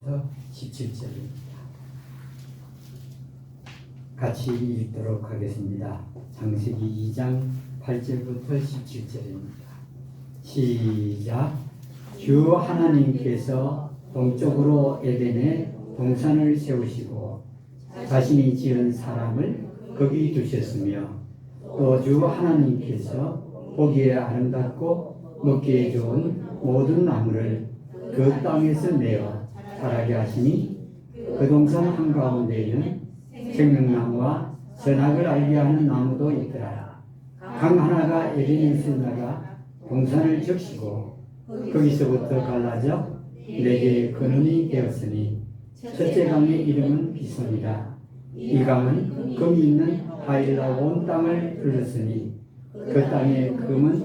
17절입니다. 같이 읽도록 하겠습니다. 창세기 2장 8절부터 17절입니다. 시작. 주 하나님께서 동쪽으로 에덴에 동산을 세우시고 자신이 지은 사람을 거기 두셨으며 또 주 하나님께서 보기에 아름답고 먹기에 좋은 모든 나무를 그 땅에서 내어 자라게 하시니 그 동산 한가운데에는 생명나무와 선악을 알게 하는 나무도 있더라. 강 하나가 에덴에서 나가 동산을 적시고 거기서부터 갈라져 네 개의 근원이 되었으니 첫째 강의 이름은 비손이라. 이 강은 금이 있는 하일라 온 땅을 흘렀으니 그 땅의 금은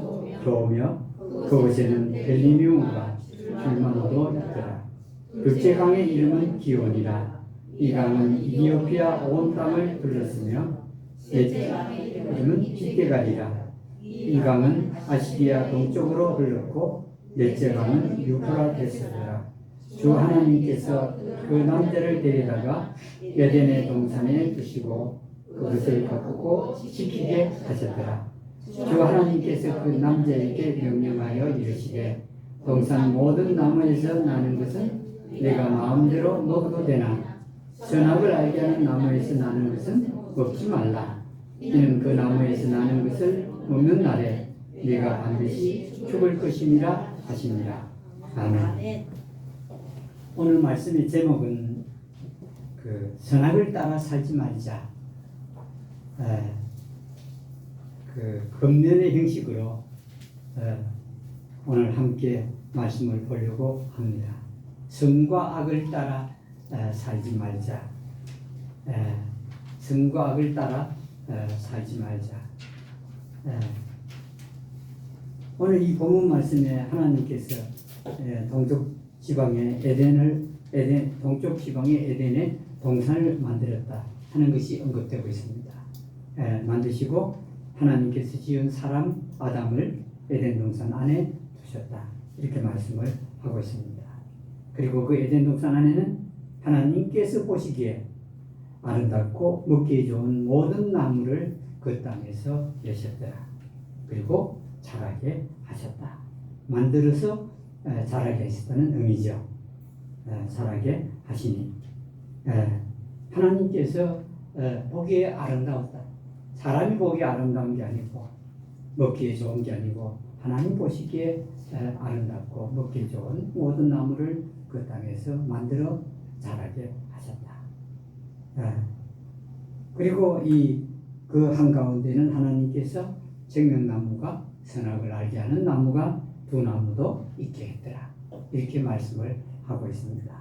좋으며 그곳에는 벨리뮤가 줄만호도 있더라. 둘째 강의 이름은 기온이라. 이 강은 이디오피아 온 땅을 둘렀으며 셋째 강의 이름은 깃대갈이라. 이 강은 아시리아 동쪽으로 흘렀고 넷째 강은 유프라테스더라. 주 하나님께서 그 남자를 데려다가 에덴의 동산에 두시고 그것을 가꾸고 지키게 하셨더라. 주 하나님께서 그 남자에게 명령하여 이르시되 동산 모든 나무에서 나는 것은 내가 마음대로 먹어도 되나 선악을 알게 하는 나무에서 나는 것은 먹지 말라. 이는 그 나무에서 나는 것을 먹는 날에 네가 반드시 죽을 것임이라 하시니라. 아멘. 오늘 말씀의 제목은 선악을 따라 살지 말자. 금년의 형식으로 오늘 함께 말씀을 보려고 합니다. 선과 악을 따라 살지 말자. 선과 악을 따라 살지 말자. 오늘 이 본문 말씀에 하나님께서 동쪽 지방의 동쪽 지방의 에덴에 동산을 만들었다 하는 것이 언급되고 있습니다. 만드시고 하나님께서 지은 사람 아담을 에덴 동산 안에 두셨다. 이렇게 말씀을 하고 있습니다. 그리고 그 에덴 동산 안에는 하나님께서 보시기에 아름답고 먹기 좋은 모든 나무를 그 땅에서 내셨더라. 그리고 자라게 하셨다. 만들어서 자라게 하셨다는 의미죠. 자라게 하시니 하나님께서 보기에 아름다웠다. 사람이 보기에 아름다운 게 아니고 먹기에 좋은 게 아니고 하나님 보시기에 아름답고 먹기 좋은 모든 나무를 그 땅에서 만들어 자라게 하셨다. 그리고 그 한가운데는 하나님께서 생명나무가 선악을 알게 하는 나무가 두 나무도 있게 했더라. 이렇게 말씀을 하고 있습니다.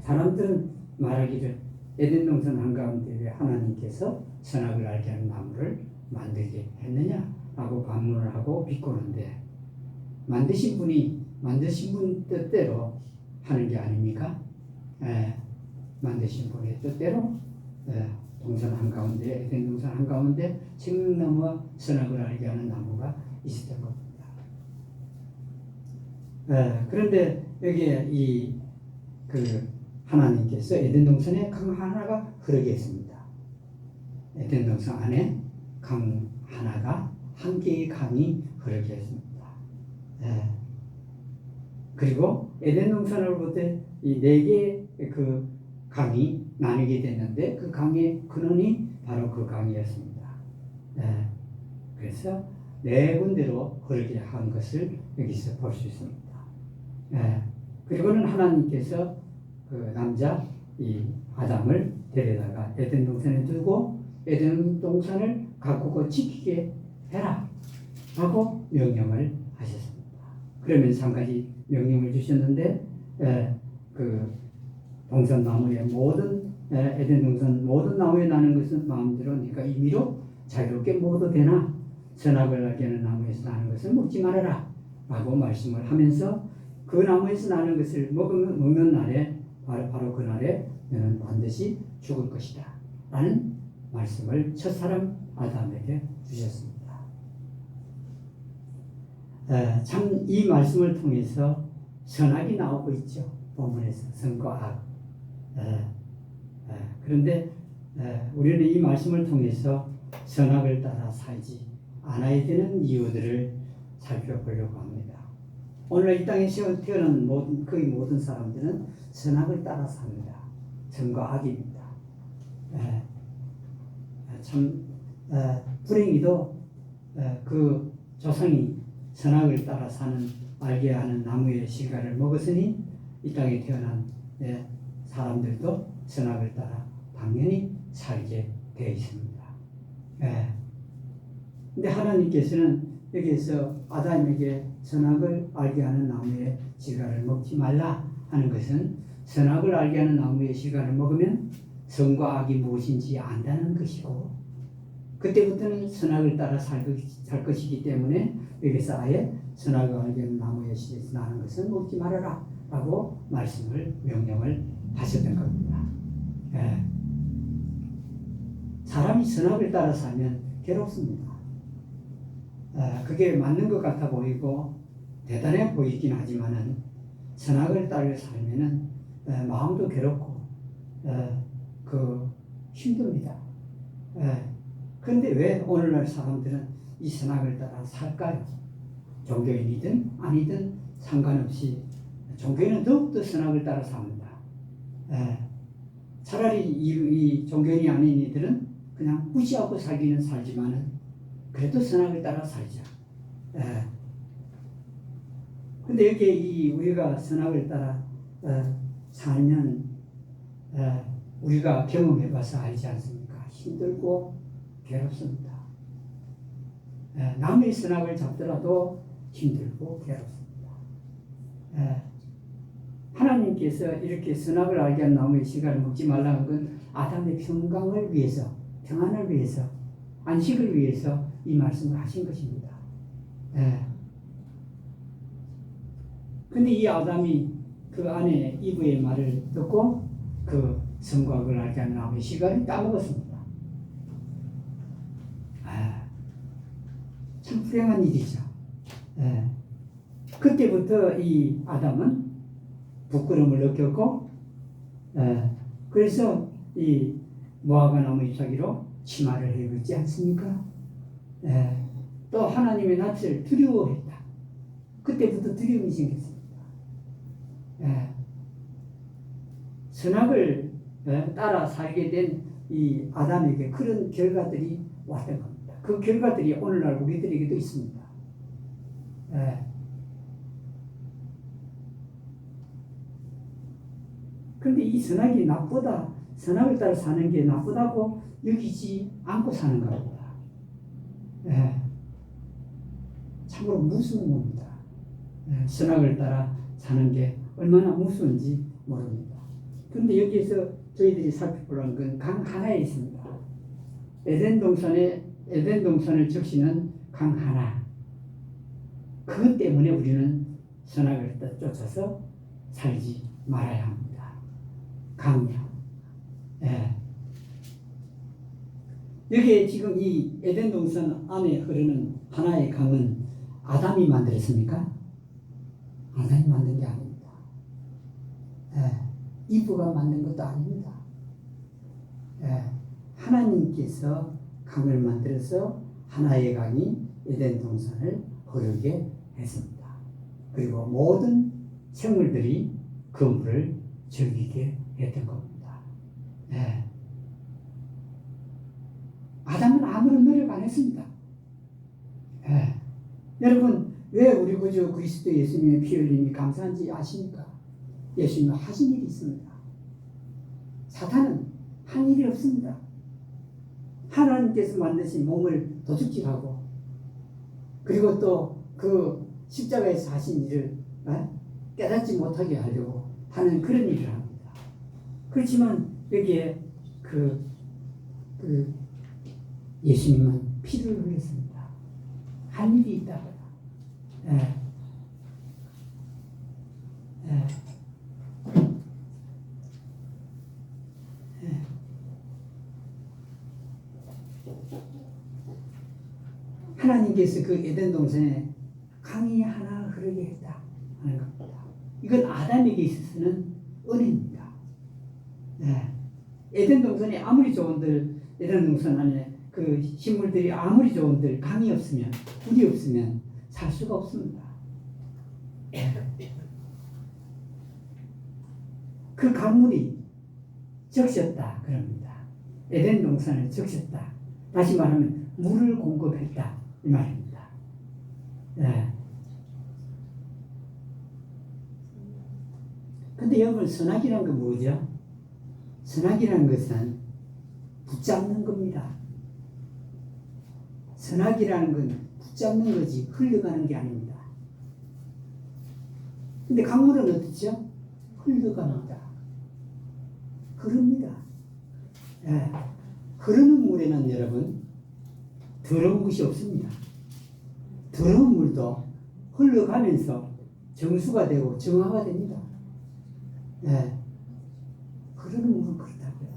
사람들은 말하기를 에덴 동산 한가운데 왜 하나님께서 선악을 알게 하는 나무를 만들게 했느냐라고 반문을 하고 비꼬는데 만드신 분 뜻대로 하는 게 아닙니까? 만드신 분의 뜻대로 동산 한가운데 에덴 동산 한가운데 생명나무와 선악을 알게 하는 나무가 있었던 겁니다. 그런데 여기에 하나님께서 에덴 동산에 강 하나가 흐르게 했습니다. 에덴 동산 안에 강 하나가 한 개의 강이 흐르게 했습니다. 그리고 에덴 동산으로부터 이 네 개의 그 강이 나뉘게 됐는데 그 강의 근원이 바로 그 강이었습니다. 그래서 네 군데로 흐르게 한 것을 여기서 볼 수 있습니다. 그리고는 하나님께서 그 남자 이 아담을 데려다가 에덴 동산에 두고 에덴 동산을 가꾸고 지키게 해라 하고 명령을 하셨습니다. 그러면서 한 가지 명령을 주셨는데 그 동산 나무의 모든 에덴 동산 모든 나무에 나는 것은 마음대로 네가 임의로 자유롭게 먹어도 되나 선악을 알게 하는 나무에서 나는 것은 먹지 말아라 라고 말씀을 하면서 그 나무에서 나는 것을 먹는 날에 바로 그 날에 너는 반드시 죽을 것이다 라는 말씀을 첫사람 아담에게 주셨습니다. 참 이 말씀을 통해서 선악이 나오고 있죠. 본문에서 선과 악. 그런데 우리는 이 말씀을 통해서 선악을 따라 살지 않아야 되는 이유들을 살펴보려고 합니다. 오늘 이 땅에 태어난 거의 모든 사람들은 선악을 따라 삽니다. 선과 악입니다. 참 불행히도 그 조상이 선악을 따라 사는 알게 하는 나무의 실과를 먹었으니 이 땅에 태어난 사람들도 선악을 따라 당연히 살게 되어 있습니다. 근데 하나님께서는 여기에서 아담에게 선악을 알게 하는 나무의 실과를 먹지 말라 하는 것은 선악을 알게 하는 나무의 실과를 먹으면 선과 악이 무엇인지 안다는 것이고, 그때부터는 선악을 따라 살 것이기 때문에 여기서 아예 선악을 알게 하는 나무의 실에서 나는 것은 먹지 말아라 라고 명령을 하셨던 겁니다. 사람이 선악을 따라 살면 괴롭습니다. 그게 맞는 것 같아 보이고 대단해 보이긴 하지만은 선악을 따라 살면은 마음도 괴롭고 힘듭니다. 그런데 왜 오늘날 사람들은 이 선악을 따라 살까요? 종교인이든 아니든 상관없이 종교인은 더욱더 선악을 따라 삽니다. 차라리 이 종교인이 아닌 이들은 그냥 무시하고 살기는 살지만은 그래도 선악을 따라 살자. 근데 여기 우리가 선악을 따라 살면 우리가 경험해봐서 알지 않습니까? 힘들고 괴롭습니다. 남의 선악을 잡더라도 힘들고 괴롭습니다. 하나님께서 이렇게 선악을 알게 한 나무의 실과를 먹지 말라는 건 아담의 평강을 위해서, 평안을 위해서, 안식을 위해서 이 말씀을 하신 것입니다. 근데 이 아담이 그 아내 이브의 말을 듣고 그 선과 악을 알게 하는 나무의 실과를 따먹었습니다. 참 불행한 일이죠. 그때부터 이 아담은 부끄러움을 느꼈고, 그래서 이 무화과 나무 잎사귀로 치마를 해입지 않습니까? 또 하나님의 낯을 두려워했다. 그때부터 두려움이 생겼습니다. 선악을 따라 살게 된 이 아담에게 그런 결과들이 왔던 겁니다. 그 결과들이 오늘날 우리들에게도 있습니다. 그런데 이 선악이 나쁘다, 선악을 따라 사는 게 나쁘다고 여기지 않고 사는 겁니다. 참으로 무서운 겁니다. 선악을 따라 사는 게 얼마나 무서운지 모릅니다. 그런데 여기에서 저희들이 살펴보려는 건 강 하나에 있습니다. 에덴 동산을 적시는 강 하나. 그것 때문에 우리는 선악을 쫓아서 살지 말아야 합니다. 강이요. 여기에 지금 이 에덴 동산 안에 흐르는 하나의 강은 아담이 만들었습니까? 아담이 만든 게 아닙니다. 이브가 만든 것도 아닙니다. 하나님께서 강을 만들어서 하나의 강이 에덴 동산을 흐르게 했습니다. 그리고 모든 생물들이 그 물을 즐기게 했던 겁니다. 아담은 아무런 노력 안 했습니다. 여러분, 왜 우리 구주 그리스도 예수님의 피 흘림이 감사한지 아십니까? 예수님은 하신 일이 있습니다. 사탄은 한 일이 없습니다. 하나님께서 만드신 몸을 도둑질하고, 그리고 또 그 십자가에서 하신 일을 깨닫지 못하게 하려고 하는 그런 일을 합니다. 그렇지만 여기에 예수님은 피를 흘렸습니다. 한 일이 있다고요. 하나님께서 그 에덴 동산에 강이 하나 흐르게 했다 하는 겁니다. 이건 아담에게 있어서는 에덴 동산이 아무리 좋은들, 에덴 동산 안에 그 식물들이 아무리 좋은들 강이 없으면, 물이 없으면 살 수가 없습니다. 그 강물이 적셨다 그럽니다. 에덴 동산을 적셨다. 다시 말하면 물을 공급했다 이 말입니다. 네. 근데 여러분, 선악이란 건 뭐죠? 선악이란 것은 붙잡는 겁니다. 선악이라는 건 붙잡는 거지 흘러가는 게 아닙니다. 근데 강물은 어떻죠? 흘러갑니다. 흐릅니다. 예. 흐르는 물에는 여러분 더러운 것이 없습니다. 더러운 물도 흘러가면서 정수가 되고 정화가 됩니다. 예. 흐르는 물은 그렇다고요.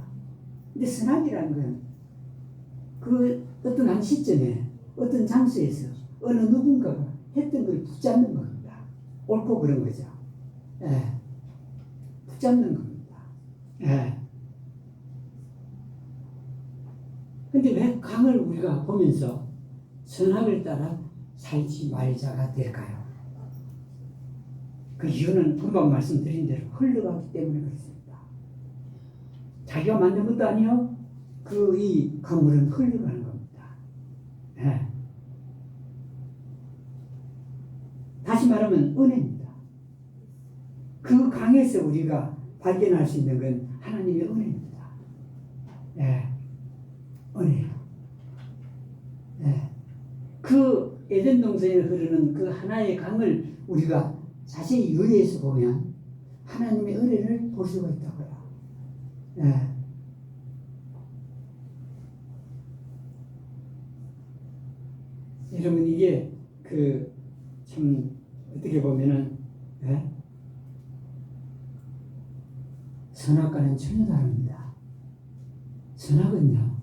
근데 선악이라는 건 그 어떤 한 시점에 어떤 장소에서 어느 누군가가 했던 걸 붙잡는 겁니다. 옳고 그런 거죠. 예. 붙잡는 겁니다. 예. 근데 왜 강을 우리가 보면서 선악을 따라 살지 말자가 될까요? 그 이유는 금방 말씀드린 대로 흘러가기 때문에 그렇습니다. 자기가 만든 것도 아니요. 이 강물은 흘러가는 겁니다. 예. 다시 말하면 은혜입니다. 그 강에서 우리가 발견할 수 있는 건 하나님의 은혜입니다. 예. 은혜. 예. 그 에덴 동산에 흐르는 그 하나의 강을 우리가 자세히 유의해서 보면 하나님의 은혜를 볼 수가 있다고요. 예. 여러분, 이게 참 어떻게 보면은 예? 선악과는 전혀 다릅니다. 선악은요,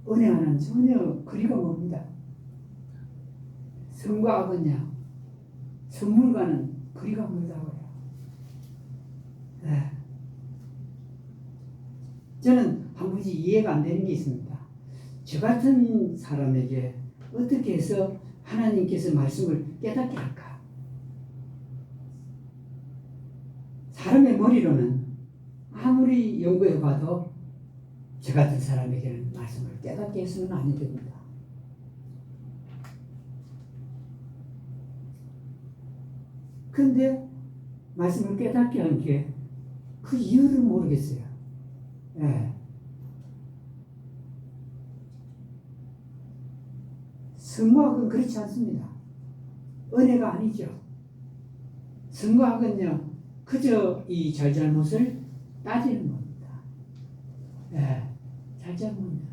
은혜와는 전혀 거리가 멉니다. 선과 악은요, 선물과는 거리가 멀다고요. 예. 저는 한 가지 이해가 안 되는 게 있습니다. 저 같은 사람에게 어떻게 해서 하나님께서 말씀을 깨닫게 할까? 사람의 머리로는 아무리 연구해봐도 저 같은 사람에게는 말씀을 깨닫게 해서는 안 됩니다. 근데 말씀을 깨닫게 한 게 그 이유를 모르겠어요. 예. 선과학은 그렇지 않습니다. 은혜가 아니죠. 선과학은요, 그저 이 잘잘못을 따지는 겁니다. 예. 잘잘못이요.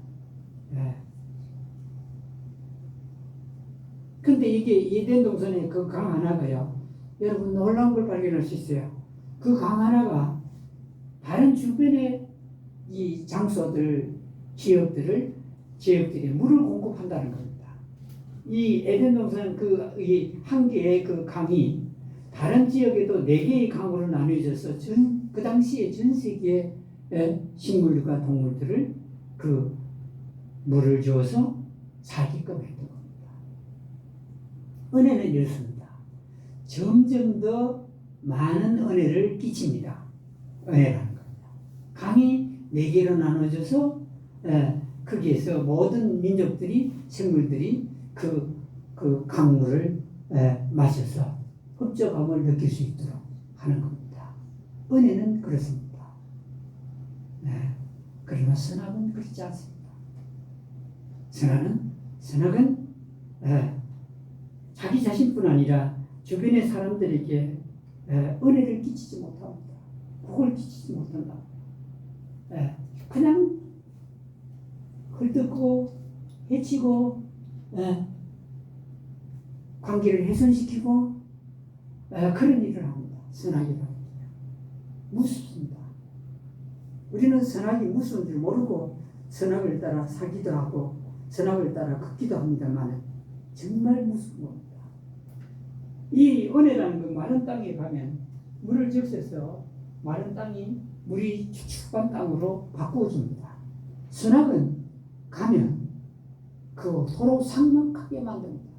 예. 근데 이게 에덴 동산의 그 강 하나가요, 여러분 놀라운 걸 발견할 수 있어요. 그 강 하나가 다른 주변의 이 장소들, 지역들이 물을 공급한다는 겁니다. 이 에덴 동산 이 한 개의 그 강이 다른 지역에도 4개의 강으로 나누어져서 그 당시에 전 세계의 식물과 동물들을 그 물을 주어서 살게끔 했던 겁니다. 은혜는 이렇습니다. 점점 더 많은 은혜를 끼칩니다. 은혜라는 겁니다. 강이 4개로 나눠져서 거기에서 모든 민족들이, 생물들이 그 강물을 마셔서 흡족함을 느낄 수 있도록 하는 겁니다. 은혜는 그렇습니다. 그러나 선악은 그렇지 않습니다. 선악은 자기 자신뿐 아니라 주변의 사람들에게 은혜를 끼치지 못합니다. 복을 끼치지 못한다. 그냥 헐뜯고 해치고 관계를 훼손시키고 그런 일을 합니다. 선악이라고. 무섭습니다. 우리는 선악이 무서운 줄 모르고 선악을 따라 사기도 하고 선악을 따라 걷기도 합니다만 정말 무서운 겁니다. 이 은혜라는 건 마른 땅에 가면 물을 적셔서 마른 땅이 물이 축축한 땅으로 바꾸어줍니다. 선악은 가면 그 도로 삭막하게 만듭니다.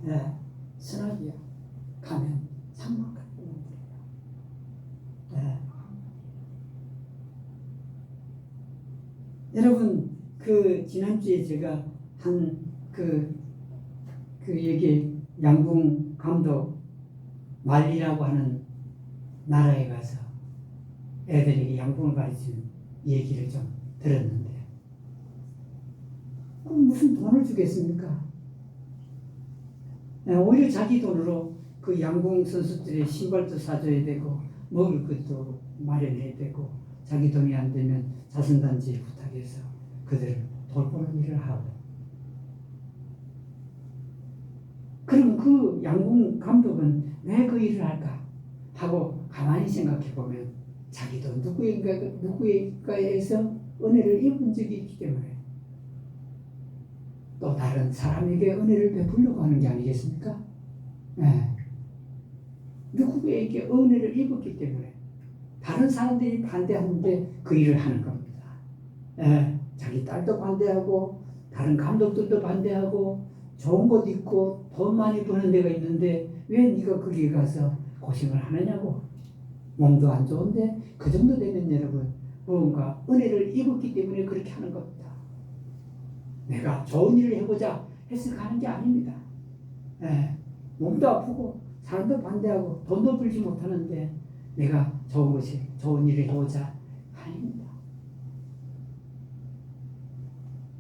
네, 선악이야 가면 삭막하게 만들어요. 네. 여러분 그 지난주에 제가 한 여기 양궁 감독 말리라고 하는 나라에 가서 애들에게 양궁을 가르치는 얘기를 좀 들었는데, 그럼 무슨 돈을 주겠습니까? 오히려 자기 돈으로 그 양궁 선수들의 신발도 사줘야 되고 먹을 것도 마련해야 되고, 자기 돈이 안 되면 자선단지에 부탁해서 그들을 돌보는 일을 하고. 그럼 그 양궁 감독은 왜 그 일을 할까 하고 가만히 생각해 보면 자기도 누구에게서 은혜를 입은 적이 있기 때문에 또 다른 사람에게 은혜를 베풀려고 하는 게 아니겠습니까? 네. 누구에게 은혜를 입었기 때문에 다른 사람들이 반대하는데 그 일을 하는 겁니다. 네. 자기 딸도 반대하고 다른 감독들도 반대하고 좋은 곳 있고 돈 많이 버는 데가 있는데 왜 네가 거기 가서 고생을 하느냐고. 몸도 안 좋은데 그 정도 되면 여러분 무언가 은혜를 입었기 때문에 그렇게 하는 겁니다. 내가 좋은 일을 해보자 해서 가는 게 아닙니다. 예, 몸도 아프고 사람도 반대하고 돈도 벌지 못하는데 내가 좋은 일을 해보자 아닙니다.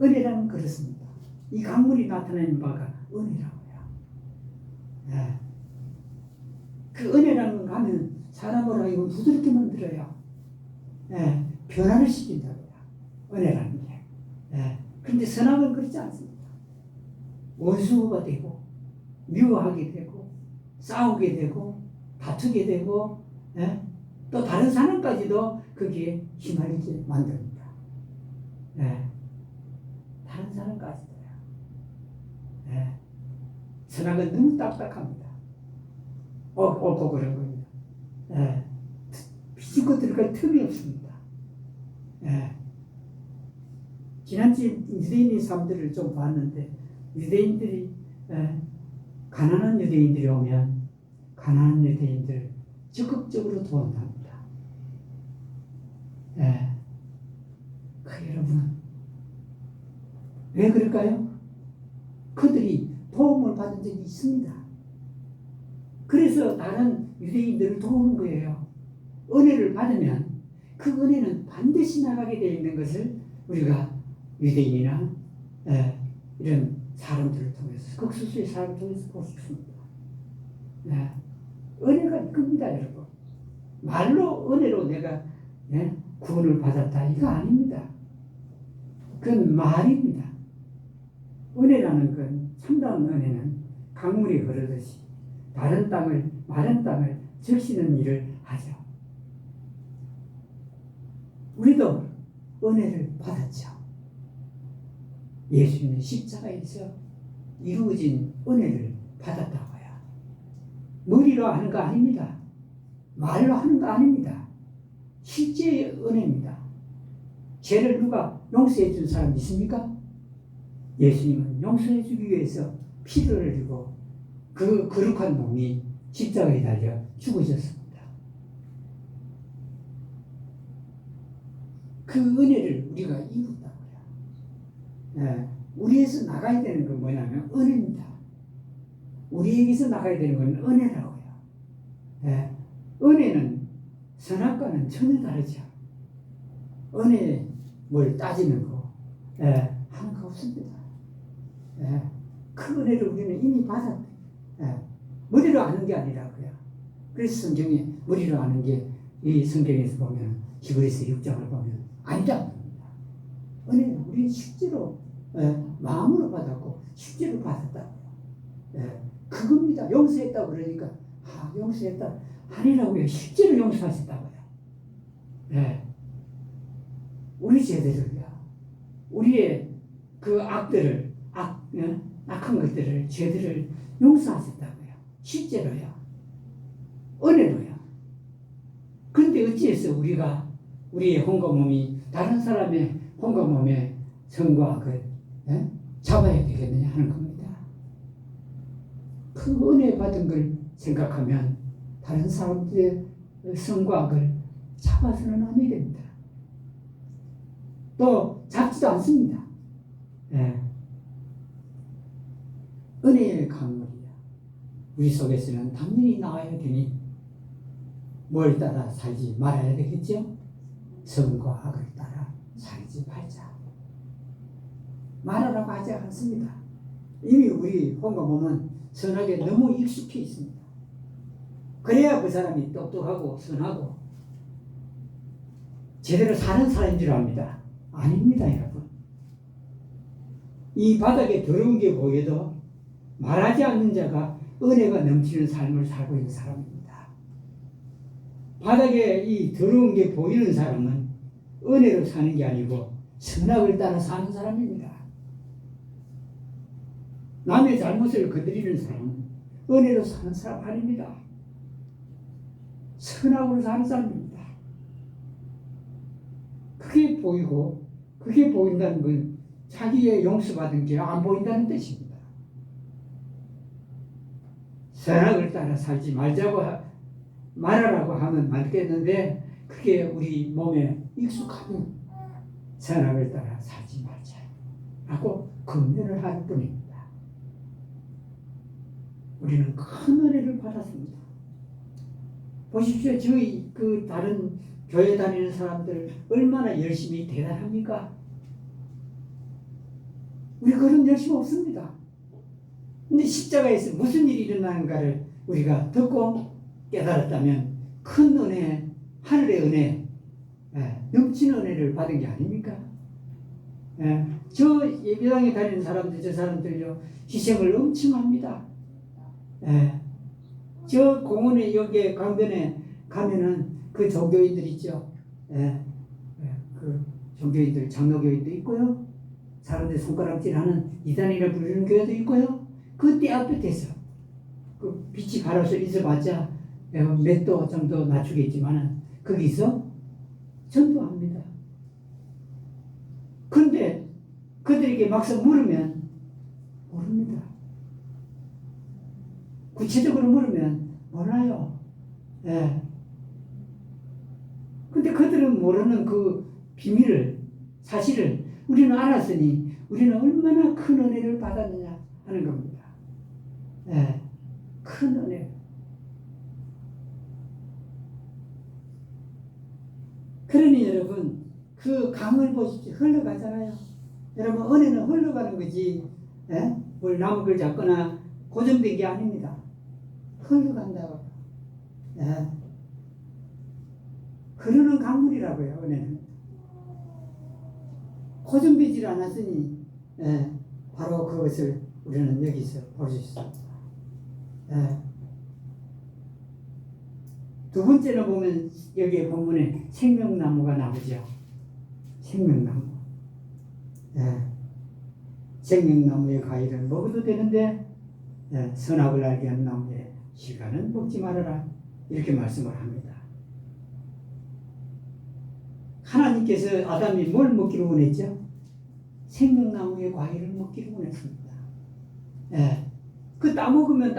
은혜라는 그렇습니다. 이 강물이 나타내는 바가 은혜라고요. 예. 그 은혜라는 건 가면 사람을 하여금 부드럽게 만들어요. 예. 변화를 시킨다고요. 은혜라는 게. 예. 그런데 선악은 그렇지 않습니다. 원수가 되고 미워하게 되고 싸우게 되고 다투게 되고, 예? 또 다른 사람까지도 거기에 휘말리게 만듭니다. 예. 다른 사람까지도요. 예. 선악은 너무 딱딱합니다. 옳고 그런 겁니다. 예. 비집고 들어갈 틈이 없습니다. 예. 지난주에 유대인의 삶들을 좀 봤는데 유대인들이 가난한 유대인들이 오면 가난한 유대인들 적극적으로 도와줍니다. 예. 여러분 왜 그럴까요? 그들이 도움을 받은 적이 있습니다. 그래서 다른 유대인들을 도우는 거예요. 은혜를 받으면 그 은혜는 반드시 나가게 되어 있는 것을 우리가 유대인이나 이런 사람들을 통해서 극소수의 사람을 통해서 볼 수 있습니다. 은혜가 이겁니다, 여러분. 말로 은혜로 내가 구원을 받았다 이거 아닙니다. 그건 말입니다. 은혜라는 건 참다운 은혜는 강물이 흐르듯이 마른 땅을 적시는 일을 하죠. 우리도 은혜를 받았죠. 예수님의 십자가에서 이루어진 은혜를 받았다고요. 머리로 하는 거 아닙니다. 말로 하는 거 아닙니다. 실제의 은혜입니다. 죄를 누가 용서해 준 사람 있습니까? 예수님은 용서해 주기 위해서 피를 흘리고 그 거룩한 몸이 십자가에 달려 죽으셨습니다. 그 은혜를 우리가 이뤘다고요. 우리에서 나가야 되는 건 뭐냐면 은혜입니다. 우리에게서 나가야 되는 건 은혜라고요. 은혜는 선악과는 전혀 다르죠. 은혜 뭘 따지는 거 하는 거 없습니다. 그 은혜를 우리는 이미 받았다. 머리로 아는 게 아니라고요. 그래서 성경에 머리로 아는 게 이 성경에서 보면 히브리서 6장을 보면 아니라고 합니다. 은혜는 우리 실제로 마음으로 받았고 실제로 받았다고요. 그겁니다. 용서했다고 그러니까 용서했다 아니라고요. 실제로 용서하셨다고요. 우리 죄들을요. 우리의 그 악한 것들을 죄들을 용서하셨다고요. 실제로요. 은혜로요. 그런데 어찌해서 우리의 혼과 몸이 다른 사람의 혼과 몸의 성과 악을 잡아야 되겠느냐 하는 겁니다. 그 은혜 받은 걸 생각하면 다른 사람들의 성과 악을 잡아서는 안 됩니다. 또 잡지도 않습니다. 은혜의 강물이야. 우리 속에서는 당연히 나와야 되니 뭘 따라 살지 말아야 되겠죠? 성과 악을 따라 살지 말자. 말하라고 하지 않습니다. 이미 우리 혼과 몸은 선악에 너무 익숙해 있습니다. 그래야 그 사람이 똑똑하고 선하고 제대로 사는 사람인 줄 압니다. 아닙니다, 여러분. 이 바닥에 더러운 게 보여도 말하지 않는 자가 은혜가 넘치는 삶을 살고 있는 사람입니다. 바닥에 이 더러운 게 보이는 사람은 은혜로 사는 게 아니고 선악을 따라 사는 사람입니다. 남의 잘못을 거드리는 사람은 은혜로 사는 사람 아닙니다. 선악으로 사는 사람입니다. 그게 보이고 그게 보인다는 건 자기의 용서받은 게 안 보인다는 뜻입니다. 선악을 따라 살지 말자고 말하라고 하면 맞겠는데 그게 우리 몸에 익숙하면 선악을 따라 살지 말자라고 금연을 할 뿐입니다. 우리는 큰 은혜를 받았습니다. 보십시오. 저희 다른 교회 다니는 사람들 얼마나 열심히 대단합니까? 우리 그런 열심 없습니다. 근데 십자가에서 무슨 일이 일어나는가를 우리가 듣고 깨달았다면 큰 은혜, 하늘의 은혜, 넘치는 은혜를 받은 게 아닙니까? 저 예배당에 다니는 사람들, 저 사람들요, 희생을 엄청 합니다. 저 공원에, 여기에 강변에 가면은 그 종교인들 있죠. 그 종교인들, 장로교인도 있고요. 사람들 손가락질하는 이단이라 부르는 교회도 있고요. 그 때 앞에서 그 빛이 바라서 있어봤자 몇 도 정도 낮추겠지만은 거기서 전도합니다. 근데 그들에게 막상 물으면 모릅니다. 구체적으로 물으면 몰라요. 근데 그들은 모르는 그 비밀을, 사실을 우리는 알았으니 우리는 얼마나 큰 은혜를 받았느냐 하는 겁니다. 큰 은혜. 그러니 여러분, 그 강을 보십시오. 흘러가잖아요. 여러분, 은혜는 흘러가는 거지, 뭘 남은 걸 잡거나 고정된 게 아닙니다. 흘러간다고. 흐르는 강물이라고요, 은혜는. 고정되지 않았으니, 바로 그것을 우리는 여기서 볼 수 있습니다. 두 번째로 보면 여기 본문에 생명나무가 나오죠. 생명나무. 생명나무의 과일은 먹어도 되는데 선악을 알게 하는 나무의 실과는 먹지 말아라. 이렇게 말씀을 합니다. 하나님께서 아담이 뭘 먹기로 원했죠? 생명나무의 과일을 먹기로 원했습니다. 그 따먹으면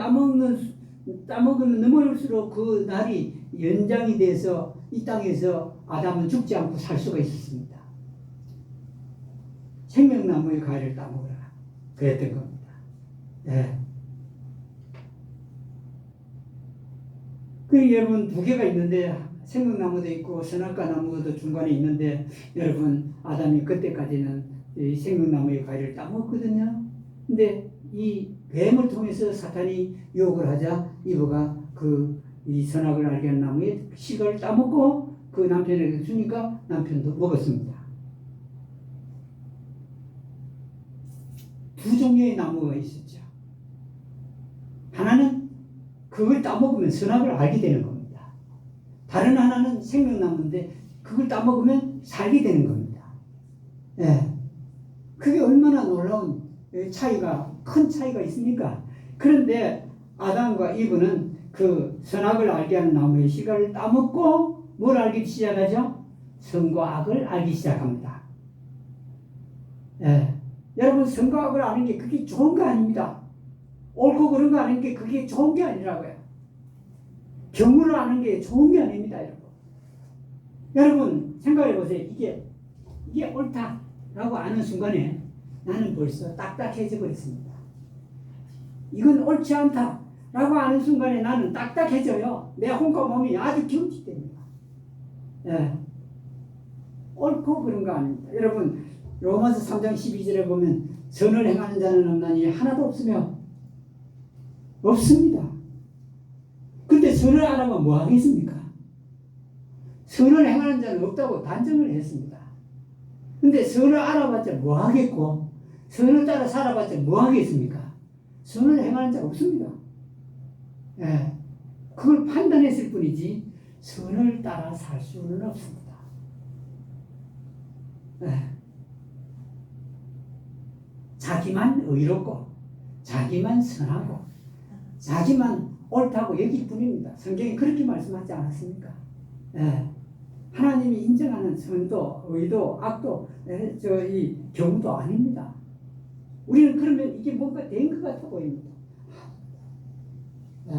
넘어올수록 그 날이 연장이 돼서 이 땅에서 아담은 죽지 않고 살 수가 있었습니다. 생명나무의 과일을 따먹으라. 그랬던 겁니다. 그 여러분 두 개가 있는데 생명나무도 있고 선악과 나무도 중간에 있는데 여러분 아담이 그때까지는 이 생명나무의 과일을 따먹었거든요. 근데 이 뱀을 통해서 사탄이 유혹을 하자 이브가 이 선악을 알게 하는 나무의 씨를 따먹고 그 남편에게 주니까 남편도 먹었습니다. 두 종류의 나무가 있었죠. 하나는 그걸 따먹으면 선악을 알게 되는 겁니다. 다른 하나는 생명나무인데 그걸 따먹으면 살게 되는 겁니다. 그게 얼마나 놀라운 큰 차이가 있습니까? 그런데 아담과 이브는 그 선악을 알게 하는 나무의 씨를 따먹고 뭘 알기 시작하죠? 선과 악을 알기 시작합니다. 예. 여러분, 선과 악을 아는 게 그게 좋은 거 아닙니다. 옳고 그른 거 아는 게 그게 좋은 게 아니라고요. 경우를 아는 게 좋은 게 아닙니다, 여러분. 여러분, 생각해 보세요. 이게 옳다라고 아는 순간에 나는 벌써 딱딱해져 버렸습니다. 이건 옳지 않다라고 아는 순간에 나는 딱딱해져요. 내 혼과 몸이 아주 경직됩니다. 예. 옳고 그런 거 아닙니다. 여러분, 로마서 3장 12절에 보면 선을 행하는 자는 없나니 하나도 없으며 없습니다. 근데 선을 알아보면 뭐 하겠습니까? 선을 행하는 자는 없다고 단정을 했습니다. 근데 선을 알아봤자 뭐 하겠고 선을 따라 살아봤자 뭐 하겠습니까? 선을 행하는 자가 없습니다. 예. 그걸 판단했을 뿐이지 선을 따라 살 수는 없습니다. 예. 자기만 의롭고 자기만 선하고 자기만 옳다고 여길 뿐입니다. 성경이 그렇게 말씀하지 않았습니까? 예. 하나님이 인정하는 선도, 의도, 악도, 이 경우도 아닙니다. 우리는 그러면 이게 뭔가 된 것 같아 보입니다. 예.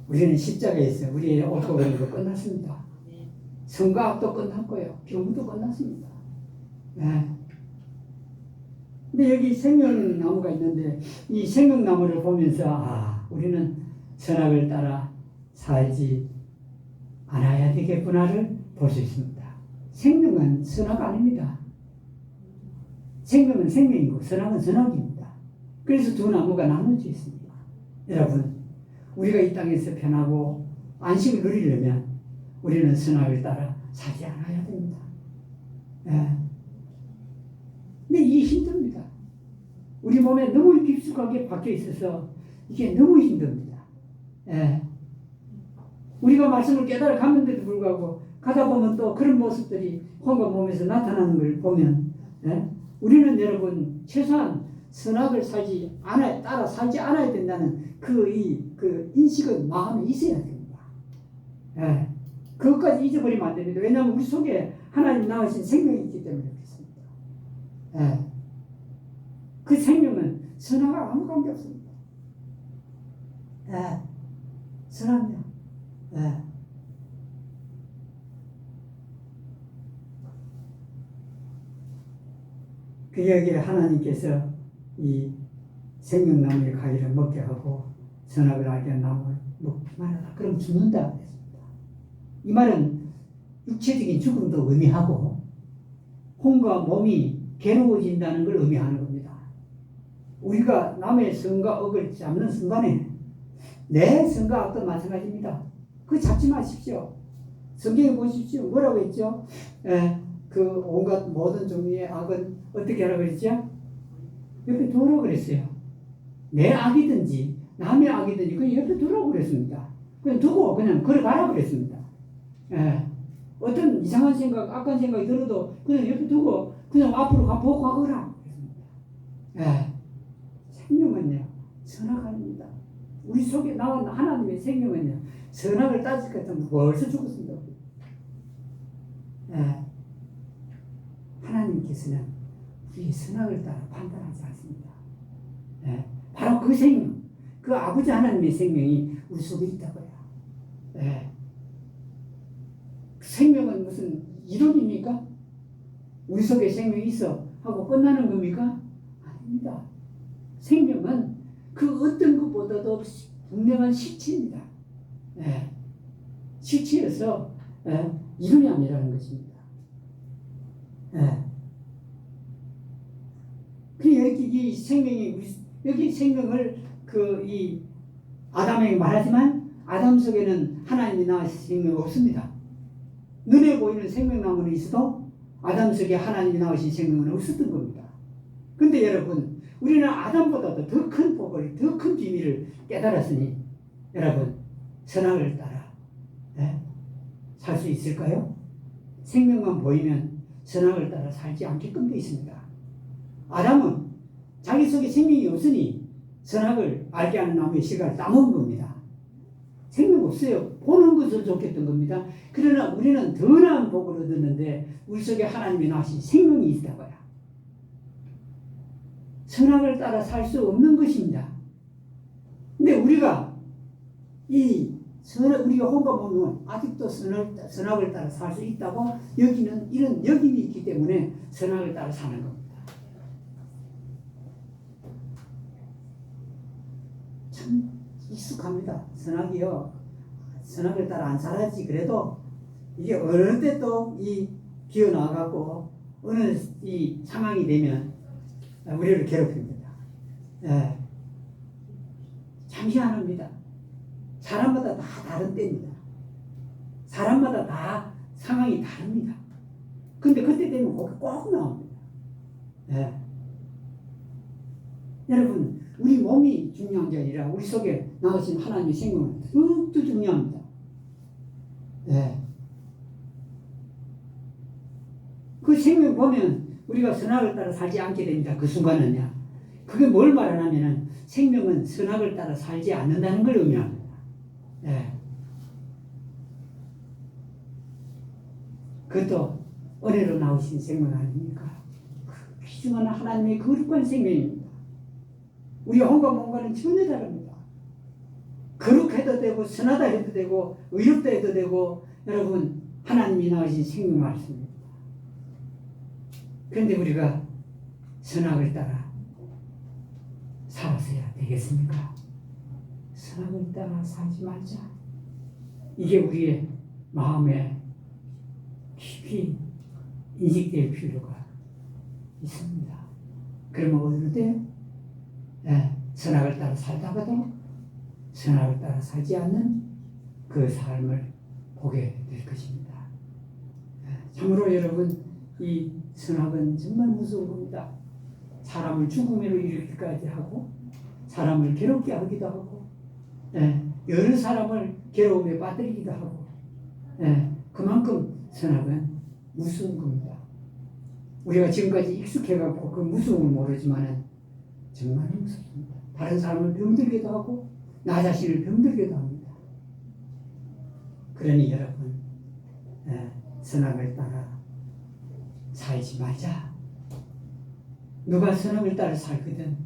우리는 십자가에서 우리의 옳고 그른 거 끝났습니다. 선과 악도 끝났고요. 경우도 끝났습니다. 예. 근데 여기 생명나무가 있는데 이 생명나무를 보면서 우리는 선악을 따라 살지 않아야 되겠구나를 볼 수 있습니다. 생명은 선악 아닙니다. 생명은 생명이고 선악은 선악입니다. 그래서 두 나무가 나눠져 있습니다. 여러분, 우리가 이 땅에서 편하고 안식을 누리려면 우리는 선악을 따라 살지 않아야 됩니다. 예. 근데 이게 힘듭니다. 우리 몸에 너무 깊숙하게 박혀 있어서 이게 너무 힘듭니다. 예. 우리가 말씀을 깨달아 갔는데도 불구하고 가다 보면 또 그런 모습들이 혼과 몸에서 나타나는 걸 보면 우리는 여러분 최소한 선악을 따라 살지 않아야 된다는 그 인식은 마음에 있어야 됩니다. 예. 그것까지 잊어버리면 안 됩니다. 왜냐하면 우리 속에 하나님 낳으신 생명이 있기 때문에 그렇습니다. 예. 그 생명은 선악과 아무 관계 없습니다. 예. 선합니다. 예. 여기에 하나님께서 이 생명나무의 가위를 먹게 하고 선악을 알게 한 나무를 먹지 말아라. 그럼 죽는다 그랬습니다. 이 말은 육체적인 죽음도 의미하고 혼과 몸이 괴로워진다는 걸 의미하는 겁니다. 우리가 남의 선과 악을 잡는 순간에 내 선과 악도 마찬가지입니다. 그거 잡지 마십시오. 성경에 보십시오. 뭐라고 했죠? 그 온갖 모든 종류의 악은 어떻게 하라고 그랬죠? 옆에 두라고 그랬어요. 내 악이든지 남의 악이든지 그냥 옆에 두라고 그랬습니다. 그냥 두고 그냥 걸어가라고 그랬습니다. 어떤 이상한 생각, 악한 생각이 들어도 그냥 옆에 두고 그냥 앞으로 보고 가거라 그랬습니다. 생명은요 선악 아닙니다. 우리 속에 나온 하나님의 생명은요 선악을 따질 것 같으면 벌써 죽었습니다. 하나님께서는 우리의 선악을 따라 판단하지 않습니다. 바로 그 생명, 그 아버지 하나님의 생명이 우리 속에 있다고요. 그 생명은 무슨 이론입니까? 우리 속에 생명이 있어 하고 끝나는 겁니까? 아닙니다. 생명은 그 어떤 것보다도 분명한 실체입니다. 실체여서 이론이 아니라는 것입니다. 여기 이 생명이 여기 생명을 이 아담에게 말하지만 아담 속에는 하나님이 낳으신 생명이 없습니다. 눈에 보이는 생명나무는 있어도 아담 속에 하나님이 낳으신 생명은 없었던 겁니다. 근데 여러분 우리는 아담보다도 더 큰 복을, 더 큰 비밀을 깨달았으니 여러분 선악을 따라 살 수 있을까요? 생명만 보이면 선악을 따라 살지 않게끔 되어 있습니다. 아담은 자기 속에 생명이 없으니 선악을 알게 하는 나무의 실과를 따먹은 겁니다. 생명 없어요. 보는 것을 좋겠던 겁니다. 그러나 우리는 더 나은 복을 얻었는데 우리 속에 하나님이 낳으신 생명이 있다고요. 선악을 따라 살 수 없는 것입니다. 근데 우리가 우리가 혼과 보면 아직도 선악을 따라 살 수 있다고 여기는 이런 여김이 있기 때문에 선악을 따라 사는 겁니다. 참 익숙합니다. 선악을 따라 안 살았지. 그래도 이게 어느 때 또 기어 나가고 어느 이 상황이 되면 우리를 괴롭힙니다. 예. 잠시 안 합니다. 사람마다 다 다른 때입니다. 사람마다 다 상황이 다릅니다. 근데 그때 되면 거기 꼭 나옵니다. 예. 여러분, 우리 몸이 중요한 게 아니라 우리 속에 나오신 하나님의 생명은 더욱더 중요합니다. 예. 그 생명 보면 우리가 선악을 따라 살지 않게 됩니다. 그 순간은요. 그게 뭘 말하냐면은 생명은 선악을 따라 살지 않는다는 걸 의미합니다. 예. 그것도 은혜로 나오신 생명 아닙니까? 그 귀중한 하나님의 거룩한 생명입니다. 우리 혼과 몸과는 전혀 다릅니다. 거룩해도 되고 선하다 해도 되고 의롭다 해도 되고 여러분 하나님이 나오신 생명 말씀입니다. 그런데 우리가 선악을 따라 살았어야 되겠습니까? 선악을 따라 살지 말자. 이게 우리의 마음에 깊이 인식될 필요가 있습니다. 그러면 어느 때 선악을 따라 살다가도 선악을 따라 살지 않는 그 삶을 보게 될 것입니다. 참으로 여러분 이 선악은 정말 무서운 겁니다. 사람을 죽음으로 이르기까지 하고 사람을 괴롭게 하기도 하고 여러 사람을 괴로움에 빠뜨리기도 하고 그만큼 선악은 무서운 겁니다. 우리가 지금까지 익숙해갖고 그 무서움을 모르지만은 정말 무섭습니다. 다른 사람을 병들게도 하고 나 자신을 병들게도 합니다. 그러니 여러분 선악을 따라 살지 말자. 누가 선악을 따라 살거든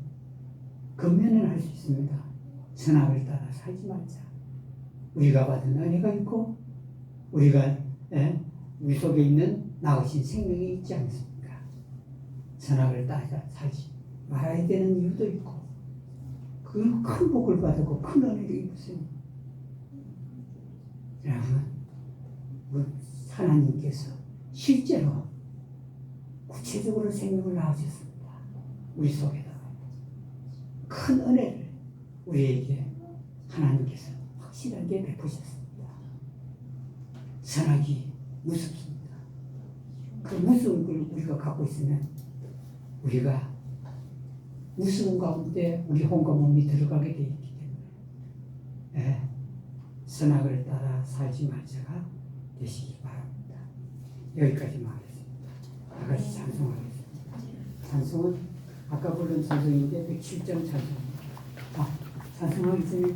근면은 할 수 있습니다. 선악을 따라 살지 말자. 우리가 받은 은혜가 있고 우리가 우리 속에 있는 나으신 생명이 있지 않습니까? 선악을 따라 살지 말아야 되는 이유도 있고 그 큰 복을 받고 큰 은혜를 입으세요. 여러분 하나님께서 실제로 구체적으로 생명을 낳으셨습니다. 우리 속에다가 큰 은혜를 우리에게 하나님께서 확실하게 베푸셨습니다. 선악이 무섭습니다. 그 무서운 걸 우리가 갖고 있으면 우리가 무서운 가운데 우리 혼과 몸이 들어가게 되어 있기 때문에 선악을 따라 살지 말자가 되시기 바랍니다. 여기까지만 하겠습니다. 다 같이 찬송하겠습니다. 찬송은 아까 부른 찬송인데 107장 찬송입니다. 찬송하기 전에